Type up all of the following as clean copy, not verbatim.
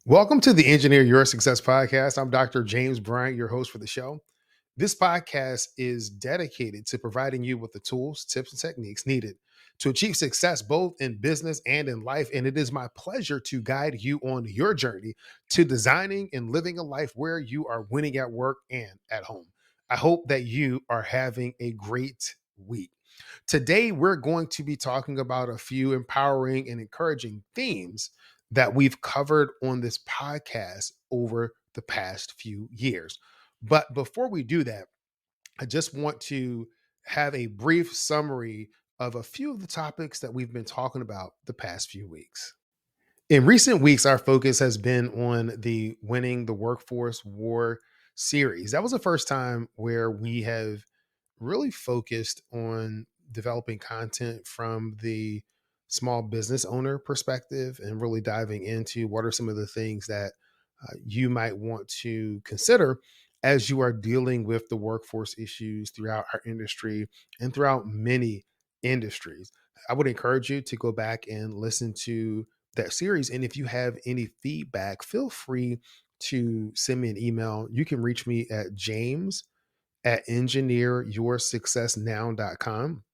Welcome to the Engineer Your Success podcast. I'm Dr. James Bryant, your host for the show. This podcast is dedicated to providing you with the tools, tips, and techniques needed to achieve success both in business and in life. And it is my pleasure to guide you on your journey to designing and living a life where you are winning at work and at home. I hope that you are having a great week. Today, we're going to be talking about a few empowering and encouraging themes that we've covered on this podcast over the past few years. But before we do that, I just want to have a brief summary of a few of the topics that we've been talking about the past few weeks. In recent weeks, our focus has been on the Winning the Workforce War series. That was the first time where we have really focused on developing content from the small business owner perspective and really diving into what are some of the things that you might want to consider as you are dealing with the workforce issues throughout our industry and throughout many industries. I would encourage you to go back and listen to that series. And if you have any feedback, feel free to send me an email. You can reach me at James at engineeryoursuccessnow.com.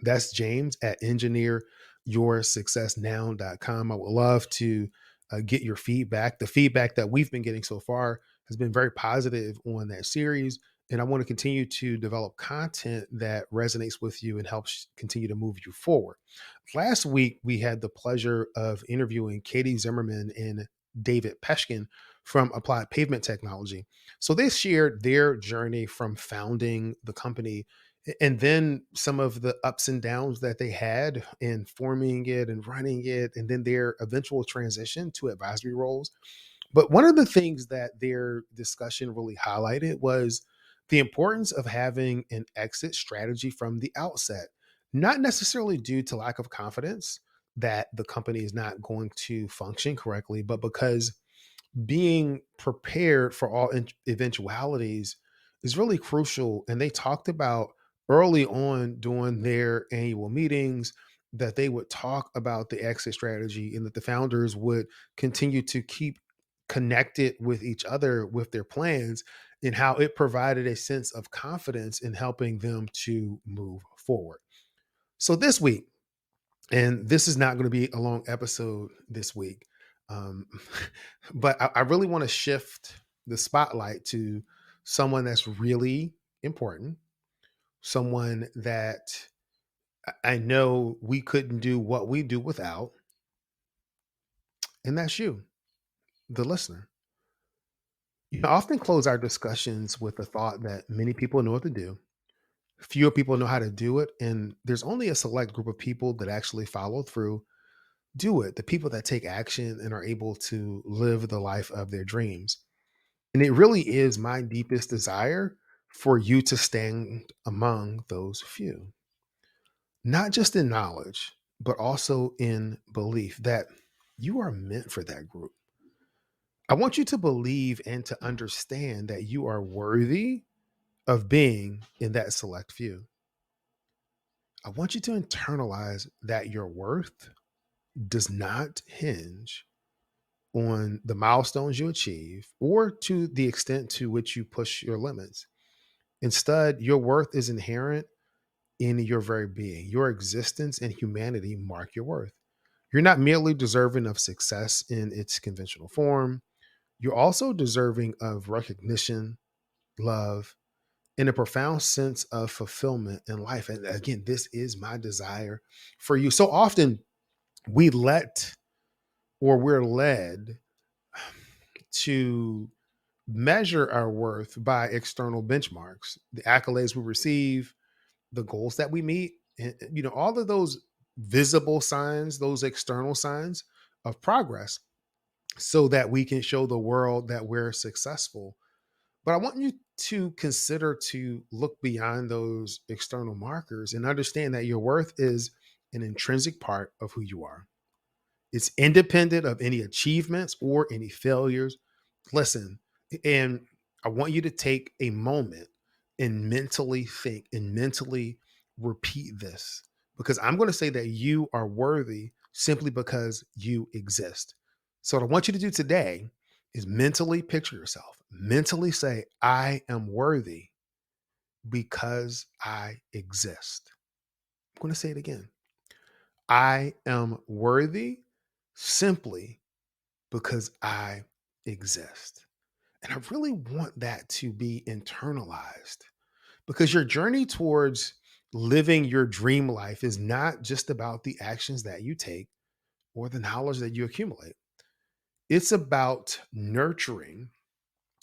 That's James at engineeryoursuccessnow.com. I would love to get your feedback. The feedback that we've been getting so far has been very positive on that series. And I want to continue to develop content that resonates with you and helps continue to move you forward. Last week, we had the pleasure of interviewing Katie Zimmerman and David Peshkin from Applied Pavement Technology. So they shared their journey from founding the company and then some of the ups and downs that they had in forming it and running it, and then their eventual transition to advisory roles. But one of the things that their discussion really highlighted was the importance of having an exit strategy from the outset, not necessarily due to lack of confidence that the company is not going to function correctly, but because being prepared for all eventualities is really crucial. And they talked about early on during their annual meetings that they would talk about the exit strategy and that the founders would continue to keep connected with each other with their plans and how it provided a sense of confidence in helping them to move forward. So this week, and this is not going to be a long episode this week. Um, but I really want to shift the spotlight to someone that's really important, someone that I know we couldn't do what we do without, and that's you, the listener. I often close our discussions with the thought that many people know what to do, fewer people know how to do it, and there's only a select group of people that actually follow through, do it, the people that take action and are able to live the life of their dreams. And it really is my deepest desire for you to stand among those few, not just in knowledge, but also in belief that you are meant for that group. I want you to believe and to understand that you are worthy of being in that select few. I want you to internalize that your worth does not hinge on the milestones you achieve or to the extent to which you push your limits. Instead, your worth is inherent in your very being. Your existence and humanity mark your worth. You're not merely deserving of success in its conventional form, you're also deserving of recognition, love, and a profound sense of fulfillment in life. And again, this is my desire for you. So often we let or we're led to measure our worth by external benchmarks, the accolades we receive, the goals that we meet, and all of those visible signs, those external signs of progress, so that we can show the world that we're successful. But I want you to consider to look beyond those external markers and understand that your worth is an intrinsic part of who you are. It's independent of any achievements or any failures. Listen, and I want you to take a moment and mentally think and mentally repeat this, because I'm going to say that you are worthy simply because you exist. So, what I want you to do today is mentally picture yourself, mentally say, I am worthy because I exist. I'm going to say it again. I am worthy simply because I exist. And I really want that to be internalized because your journey towards living your dream life is not just about the actions that you take or the knowledge that you accumulate. It's about nurturing,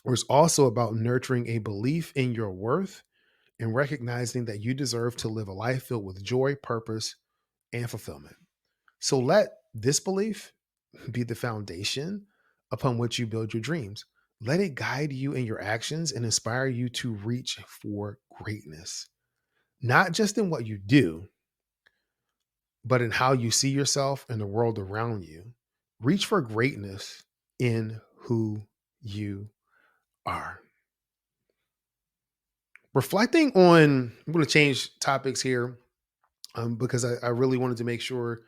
or it's also about nurturing a belief in your worth and recognizing that you deserve to live a life filled with joy, purpose, and fulfillment. So let this belief be the foundation upon which you build your dreams. Let it guide you in your actions and inspire you to reach for greatness, not just in what you do, but in how you see yourself and the world around you. Reach for greatness in who you are. Reflecting on, I'm going to change topics here because I really wanted to make sure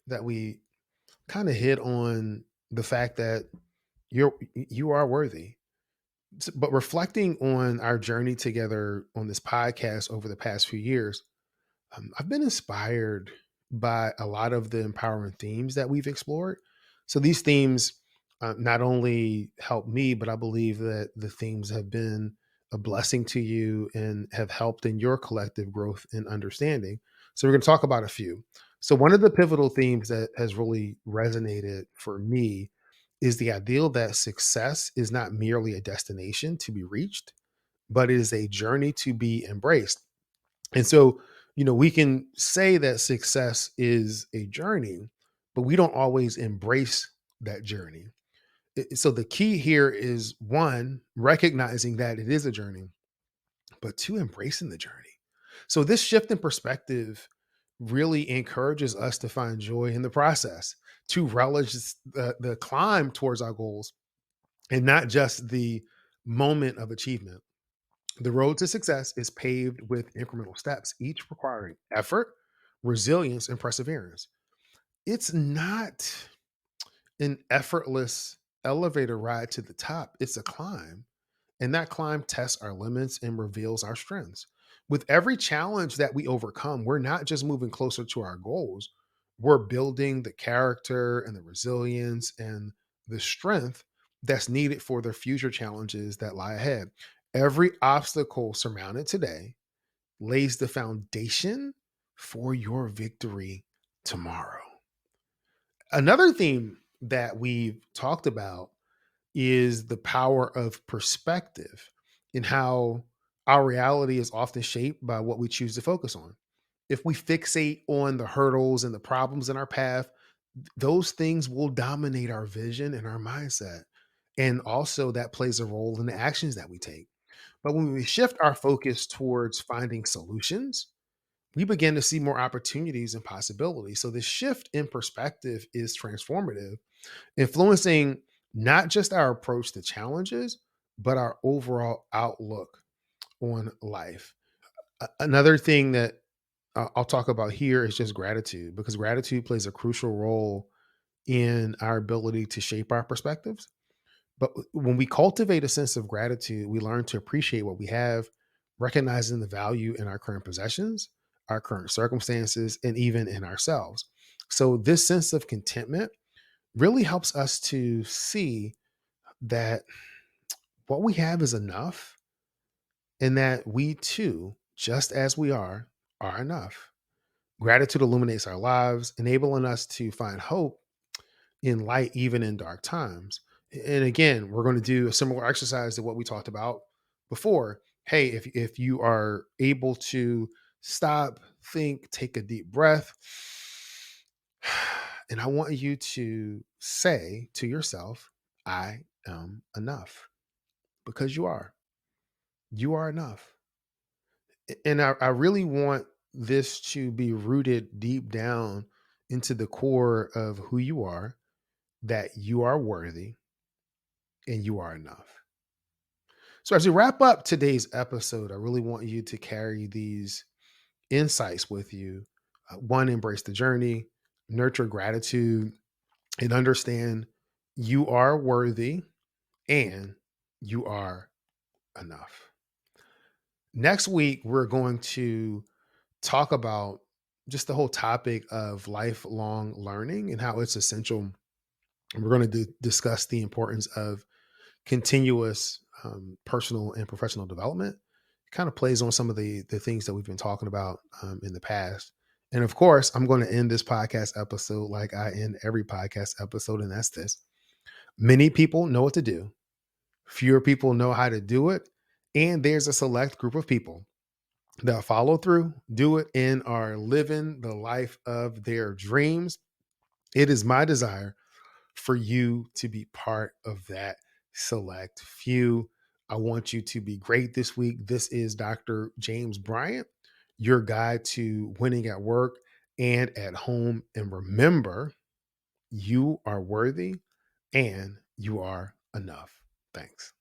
that we kind of hit on the fact that you are worthy. But reflecting on our journey together on this podcast over the past few years, I've been inspired by a lot of the empowering themes that we've explored. So these themes not only help me, but I believe that the themes have been a blessing to you and have helped in your collective growth and understanding. So we're going to talk about a few. So one of the pivotal themes that has really resonated for me is the ideal that success is not merely a destination to be reached, but it is a journey to be embraced. And so, we can say that success is a journey, but we don't always embrace that journey. So the key here is one, recognizing that it is a journey, but two, embracing the journey. So this shift in perspective really encourages us to find joy in the process, to relish the climb towards our goals and not just the moment of achievement. The road to success is paved with incremental steps, each requiring effort, resilience, and perseverance. It's not an effortless elevator ride to the top, it's a climb. And that climb tests our limits and reveals our strengths. With every challenge that we overcome, we're not just moving closer to our goals, we're building the character and the resilience and the strength that's needed for the future challenges that lie ahead. Every obstacle surmounted today lays the foundation for your victory tomorrow. Another theme that we've talked about is the power of perspective and how our reality is often shaped by what we choose to focus on. If we fixate on the hurdles and the problems in our path, those things will dominate our vision and our mindset. And also, that plays a role in the actions that we take. But when we shift our focus towards finding solutions, we begin to see more opportunities and possibilities. So, this shift in perspective is transformative, influencing not just our approach to challenges, but our overall outlook on life. Another thing that I'll talk about here is just gratitude, because gratitude plays a crucial role in our ability to shape our perspectives. But when we cultivate a sense of gratitude, we learn to appreciate what we have, recognizing the value in our current possessions, our current circumstances, and even in ourselves. So, this sense of contentment really helps us to see that what we have is enough and that we too, just as we are enough. Gratitude illuminates our lives, enabling us to find hope in light, even in dark times. And again, we're going to do a similar exercise to what we talked about before. Hey, if you are able to stop, think, take a deep breath, and I want you to say to yourself, I am enough, because you are. You are enough. And I really want this to be rooted deep down into the core of who you are, that you are worthy and you are enough. So, as we wrap up today's episode, I really want you to carry these insights with you. One, embrace the journey, nurture gratitude, and understand You are worthy and you are enough. Next week, we're going to talk about just the whole topic of lifelong learning and how it's essential. We're going to discuss the importance of continuous personal and professional development. It kind of plays on some of the things that we've been talking about in the past. And of course, I'm going to end this podcast episode like I end every podcast episode, and that's this. Many people know what to do. Fewer people know how to do it. And there's a select group of people that follow through, do it, and are living the life of their dreams. It is my desire for you to be part of that select few. I want you to be great this week. This is Dr. James Bryant, your guide to winning at work and at home. And remember, you are worthy and you are enough. Thanks.